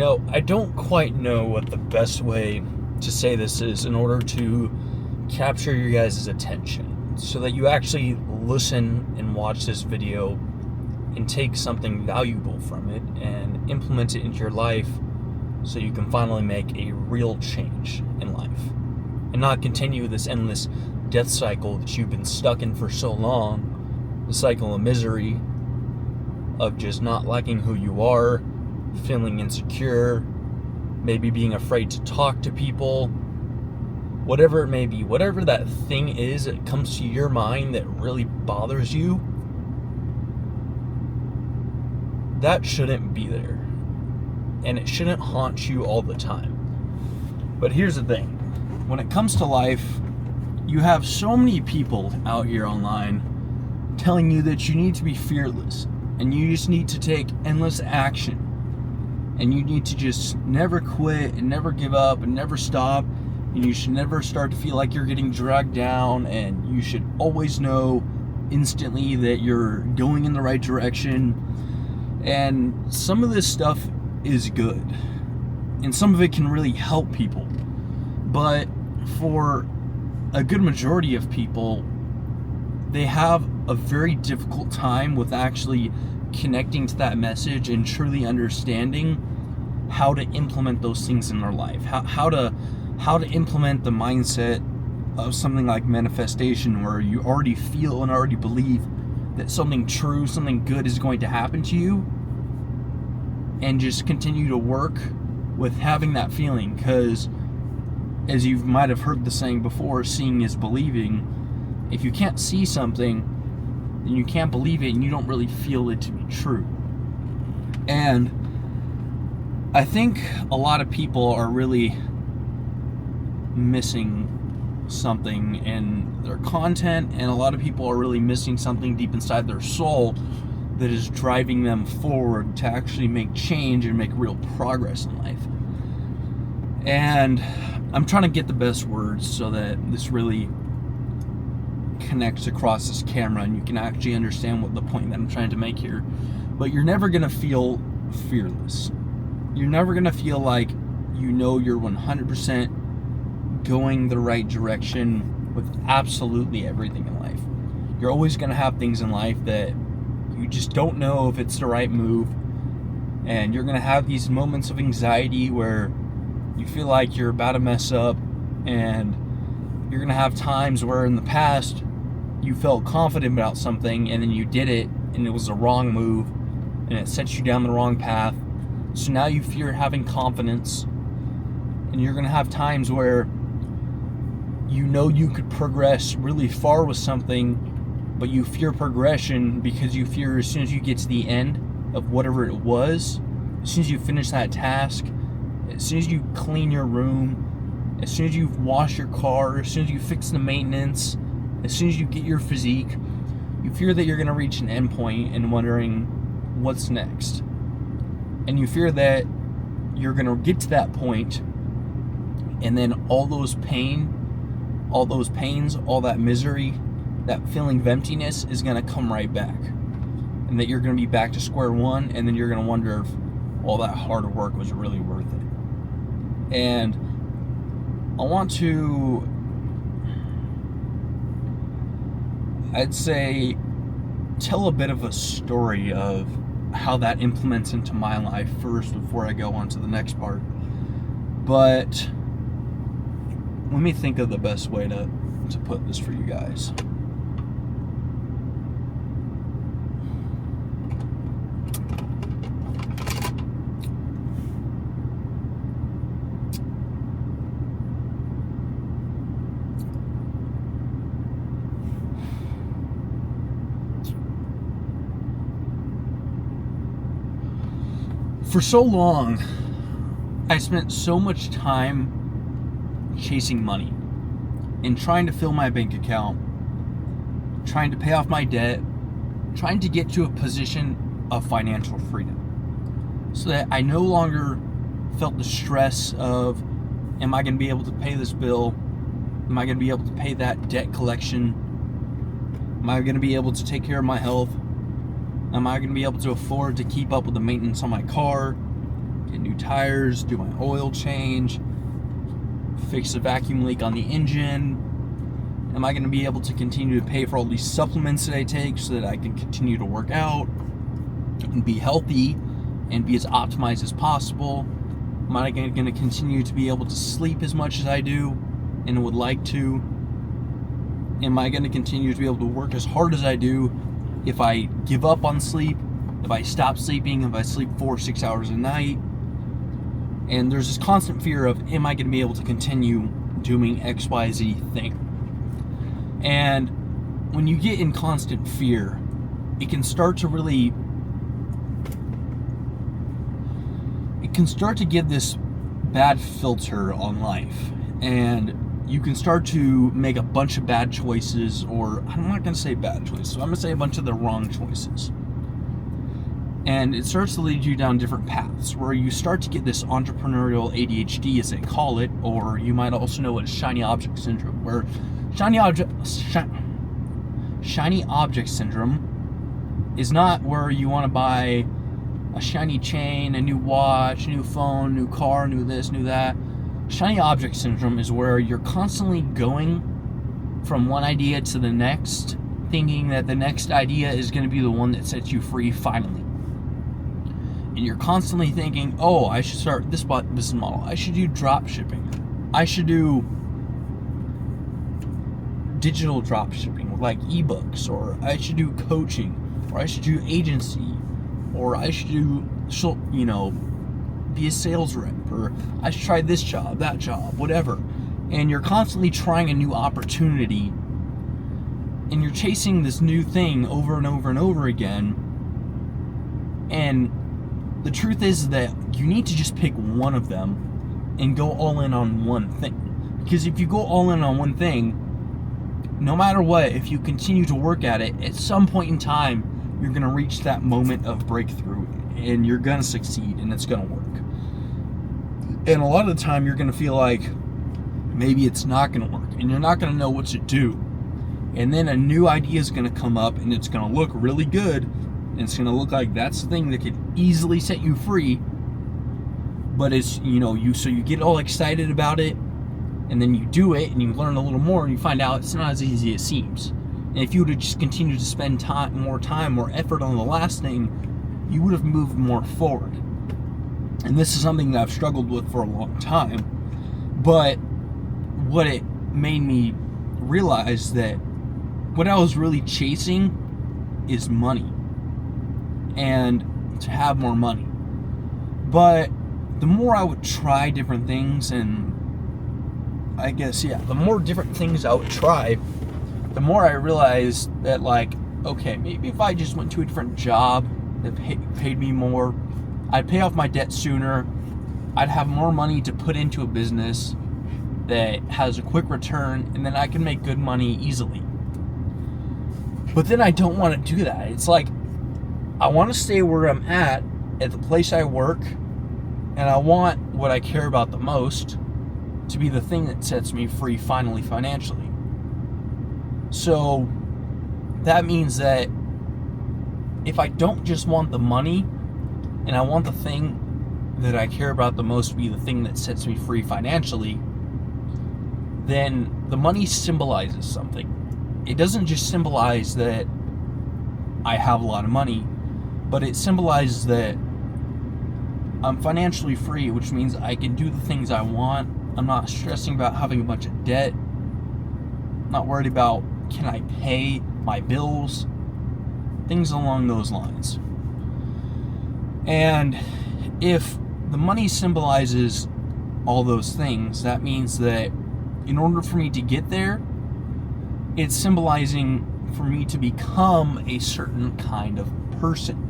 I don't quite know what the best way to say this is in order to capture your guys' attention so that you actually listen and watch this video and take something valuable from it and implement it into your life so you can finally make a real change in life and not continue this endless death cycle that you've been stuck in for so long, the cycle of misery of just not liking who you are, feeling insecure, maybe being afraid to talk to people, whatever it may be, whatever that thing is that comes to your mind that really bothers you, that shouldn't be there. And it shouldn't haunt you all the time. But here's the thing. When it comes to life, you have so many people out here online telling you that you need to be fearless and you just need to take endless action. And you need to just never quit and never give up and never stop. And you should never start to feel like you're getting dragged down. And you should always know instantly that you're going in the right direction. And some of this stuff is good. And some of it can really help people. But for a good majority of people, they have a very difficult time with actually connecting to that message and truly understanding how to implement those things in their life, how to implement the mindset of something like manifestation, where you already feel and already believe that something true, something good is going to happen to you, and just continue to work with having that feeling. Because as you might have heard the saying before, seeing is believing. If you can't see something, then you can't believe it, and you don't really feel it to be true. And I think a lot of people are really missing something in their content, and a lot of people are really missing something deep inside their soul that is driving them forward to actually make change and make real progress in life. And I'm trying to get the best words so that this really connects across this camera and you can actually understand what the point that I'm trying to make here. But you're never going to feel fearless. You're never going to feel like you're 100% going the right direction with absolutely everything in life. You're always going to have things in life that you just don't know if it's the right move, and you're going to have these moments of anxiety where you feel like you're about to mess up, and you're going to have times where in the past you felt confident about something and then you did it and it was the wrong move and it sent you down the wrong path. So now you fear having confidence, and you're going to have times where you could progress really far with something, but you fear progression because you fear as soon as you get to the end of whatever it was, as soon as you finish that task, as soon as you clean your room, as soon as you wash your car, as soon as you fix the maintenance, as soon as you get your physique, you fear that you're going to reach an end point and wondering what's next. And you fear that you're going to get to that point, and then all those pains, all that misery, that feeling of emptiness is going to come right back. And that you're going to be back to square one, and then you're going to wonder if all that hard work was really worth it. And I want to, I'd say, tell a bit of a story of how that implements into my life first before I go on to the next part. But let me think of the best way to put this for you guys. For so long, I spent so much time chasing money and trying to fill my bank account, trying to pay off my debt, trying to get to a position of financial freedom so that I no longer felt the stress of, am I going to be able to pay this bill? Am I going to be able to pay that debt collection? Am I going to be able to take care of my health? Am I going to be able to afford to keep up with the maintenance on my car? get new tires, do my oil change, fix a vacuum leak on the engine? Am I going to be able to continue to pay for all these supplements that I take so that I can continue to work out and be healthy and be as optimized as possible? Am I going to continue to be able to sleep as much as I do and would like to? Am I going to continue to be able to work as hard as I do if I give up on sleep, if I stop sleeping, if I sleep 4 or 6 hours a night? And there's this constant fear of, am I going to be able to continue doing XYZ thing? And when you get in constant fear, it can start to give this bad filter on life. And you can start to make a bunch of bad choices, or I'm not going to say bad choices, I'm going to say a bunch of the wrong choices. And it starts to lead you down different paths where you start to get this entrepreneurial ADHD, as they call it, or you might also know it as shiny object syndrome, where shiny object syndrome is not where you want to buy a shiny chain, a new watch, a new phone, new car, new this, new that. Shiny object syndrome is where you're constantly going from one idea to the next, thinking that the next idea is going to be the one that sets you free finally. And you're constantly thinking, oh, I should start this business model. I should do drop shipping. I should do digital drop shipping, like ebooks, or I should do coaching, or I should do agency, or I should do, be a sales rep, or I should try this job, that job, whatever. And you're constantly trying a new opportunity, and you're chasing this new thing over and over and over again. And the truth is that you need to just pick one of them and go all in on one thing. Because if you go all in on one thing, no matter what, if you continue to work at it, at some point in time, you're going to reach that moment of breakthrough, and you're going to succeed, and it's going to work. And a lot of the time, you're going to feel like maybe it's not going to work, and you're not going to know what to do. And then a new idea is going to come up, and it's going to look really good, and it's going to look like that's the thing that could easily set you free. But it's, so you get all excited about it, and then you do it, and you learn a little more, and you find out it's not as easy as it seems. And if you would have just continued to spend more effort on the last thing, you would have moved more forward. And this is something that I've struggled with for a long time. But what it made me realize that what I was really chasing is money. And to have more money. But the more I would try different things, and I guess, the more different things I would try, the more I realized that, okay, maybe if I just went to a different job that paid me more, I'd pay off my debt sooner, I'd have more money to put into a business that has a quick return, and then I can make good money easily. But then I don't want to do that. It's like, I want to stay where I'm at the place I work, and I want what I care about the most to be the thing that sets me free finally financially. So that means that if I don't just want the money, and I want the thing that I care about the most to be the thing that sets me free financially, then the money symbolizes something. It doesn't just symbolize that I have a lot of money, but it symbolizes that I'm financially free, which means I can do the things I want. I'm not stressing about having a bunch of debt. I'm not worried about, can I pay my bills? Things along those lines. And if the money symbolizes all those things, that means that in order for me to get there, it's symbolizing for me to become a certain kind of person.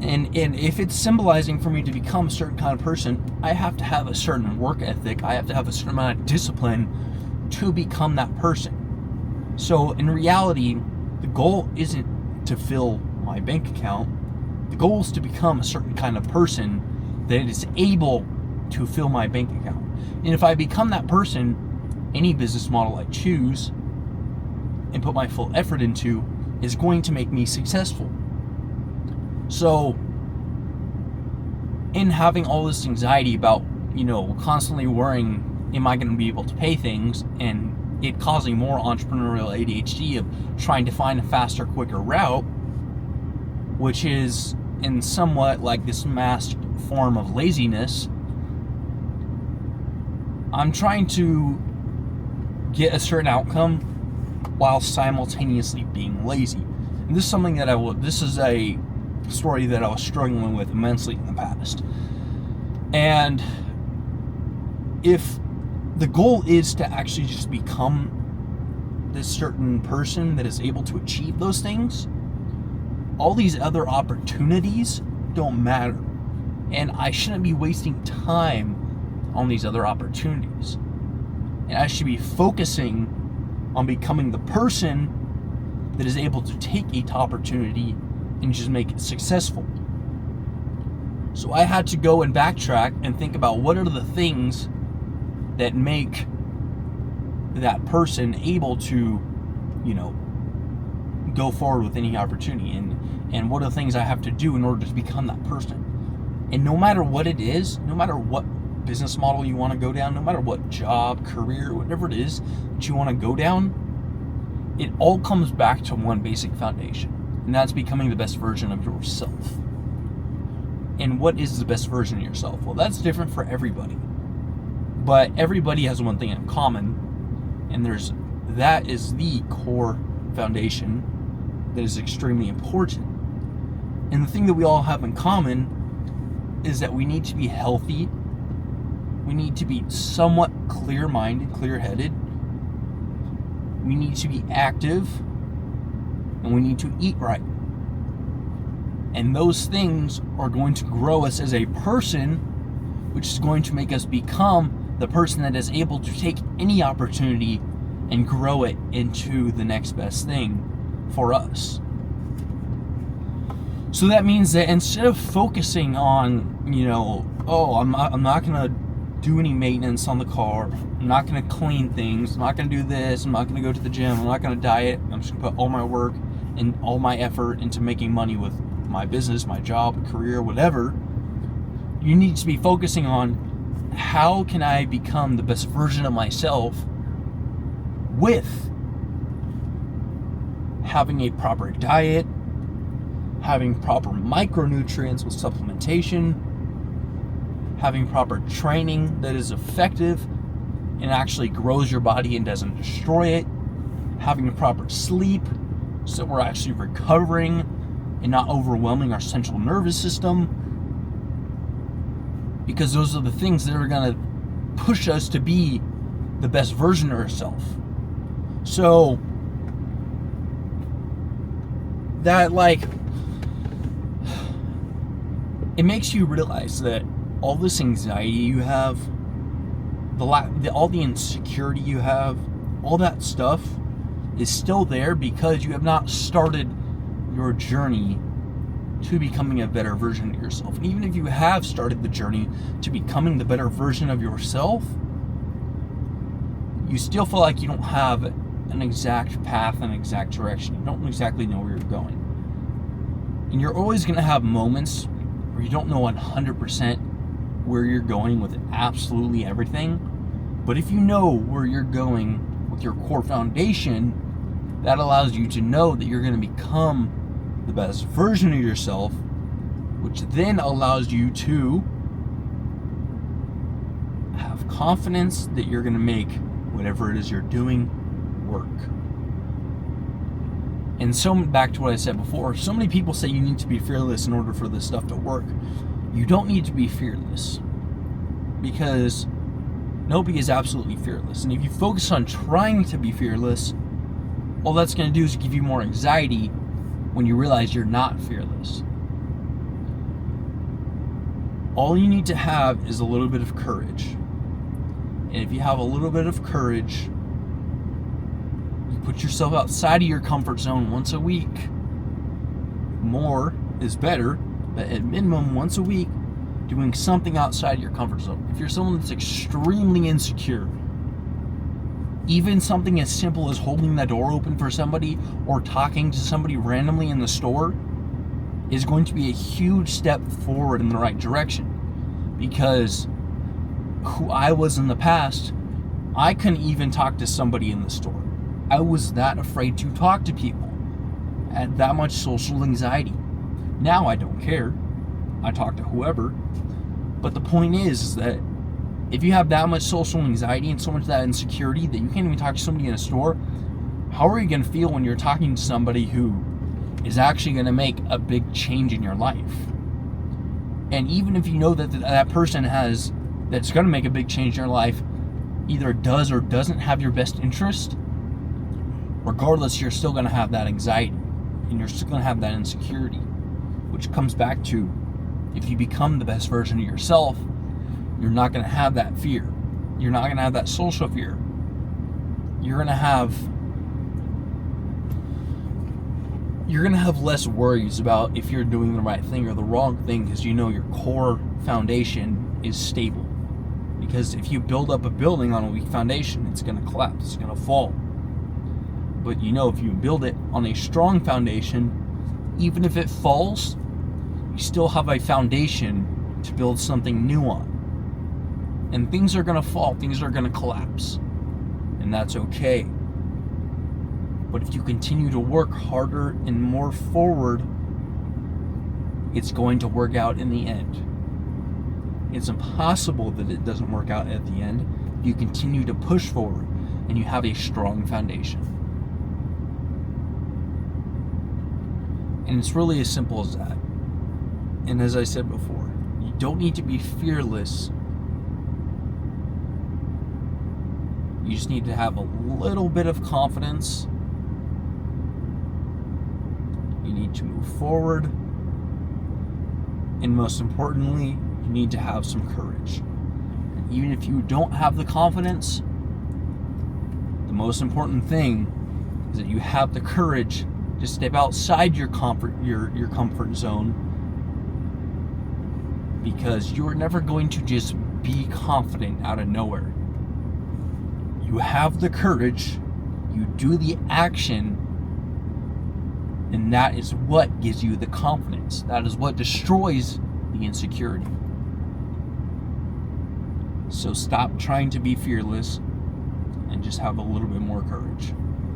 And if it's symbolizing for me to become a certain kind of person, I have to have a certain work ethic. I have to have a certain amount of discipline to become that person. So in reality, the goal isn't to fill my bank account. The goal is to become a certain kind of person that is able to fill my bank account. And if I become that person, any business model I choose and put my full effort into is going to make me successful. So in having all this anxiety about, constantly worrying, am I going to be able to pay things, and it causing more entrepreneurial ADHD of trying to find a faster, quicker route, which is in somewhat like this masked form of laziness. I'm trying to get a certain outcome while simultaneously being lazy. And this is something that this is a story that I was struggling with immensely in the past. And if the goal is to actually just become this certain person that is able to achieve those things, all these other opportunities don't matter. And I shouldn't be wasting time on these other opportunities. And I should be focusing on becoming the person that is able to take each opportunity and just make it successful. So I had to go and backtrack and think about what are the things that make that person able to, go forward with any opportunity, and what are the things I have to do in order to become that person. And no matter what it is, no matter what business model you want to go down, no matter what job, career, whatever it is that you want to go down, it all comes back to one basic foundation, and that's becoming the best version of yourself. And what is the best version of yourself? Well, that's different for everybody, but everybody has one thing in common, and that is the core foundation that is extremely important. And the thing that we all have in common is that we need to be healthy, we need to be somewhat clear-minded, clear-headed, we need to be active, and we need to eat right. And those things are going to grow us as a person, which is going to make us become the person that is able to take any opportunity and grow it into the next best thing for us. So that means that instead of focusing on, I'm not going to do any maintenance on the car, I'm not going to clean things, I'm not going to do this, I'm not going to go to the gym, I'm not going to diet, I'm just going to put all my work and all my effort into making money with my business, my job, career, whatever. You need to be focusing on how can I become the best version of myself with having a proper diet, having proper micronutrients with supplementation, having proper training that is effective and actually grows your body and doesn't destroy it, having proper sleep so we're actually recovering and not overwhelming our central nervous system, because those are the things that are going to push us to be the best version of ourselves. So that it makes you realize that all this anxiety you have, all the insecurity you have, all that stuff is still there because you have not started your journey to becoming a better version of yourself. And even if you have started the journey to becoming the better version of yourself, you still feel like you don't have an exact path, an exact direction. You don't exactly know where you're going. And you're always going to have moments where you don't know 100% where you're going with absolutely everything. But if you know where you're going with your core foundation, that allows you to know that you're going to become the best version of yourself, which then allows you to have confidence that you're going to make whatever it is you're doing work. And so, back to what I said before, so many people say you need to be fearless in order for this stuff to work. You don't need to be fearless, because nobody is absolutely fearless. And if you focus on trying to be fearless, all that's going to do is give you more anxiety when you realize you're not fearless. All you need to have is a little bit of courage. And if you have a little bit of courage, you put yourself outside of your comfort zone once a week. More is better, but at minimum once a week, doing something outside your comfort zone. If you're someone that's extremely insecure, even something as simple as holding the door open for somebody or talking to somebody randomly in the store is going to be a huge step forward in the right direction. Because who I was in the past, I couldn't even talk to somebody in the store. I was that afraid to talk to people. I had that much social anxiety. Now I don't care. I talk to whoever. But the point is that if you have that much social anxiety and so much of that insecurity that you can't even talk to somebody in a store, how are you going to feel when you're talking to somebody who is actually going to make a big change in your life? And even if you know that that person that's going to make a big change in your life either does or doesn't have your best interest, regardless, you're still going to have that anxiety and you're still going to have that insecurity, which comes back to, if you become the best version of yourself, you're not going to have that fear. You're not going to have that social fear. You're going to have less worries about if you're doing the right thing or the wrong thing, because you know your core foundation is stable. Because if you build up a building on a weak foundation, it's going to collapse, it's going to fall. But you know, if you build it on a strong foundation, even if it falls, you still have a foundation to build something new on. And things are going to fall, things are going to collapse. And that's okay. But if you continue to work harder and more forward, it's going to work out in the end. It's impossible that it doesn't work out at the end if you continue to push forward and you have a strong foundation. And it's really as simple as that. And as I said before, you don't need to be fearless. You just need to have a little bit of confidence. You need to move forward. And most importantly, you need to have some courage. And even if you don't have the confidence, the most important thing is that you have the courage to step outside your comfort zone, because you're never going to just be confident out of nowhere. You have the courage, you do the action, and that is what gives you the confidence. That is what destroys the insecurity. So stop trying to be fearless and just have a little bit more courage.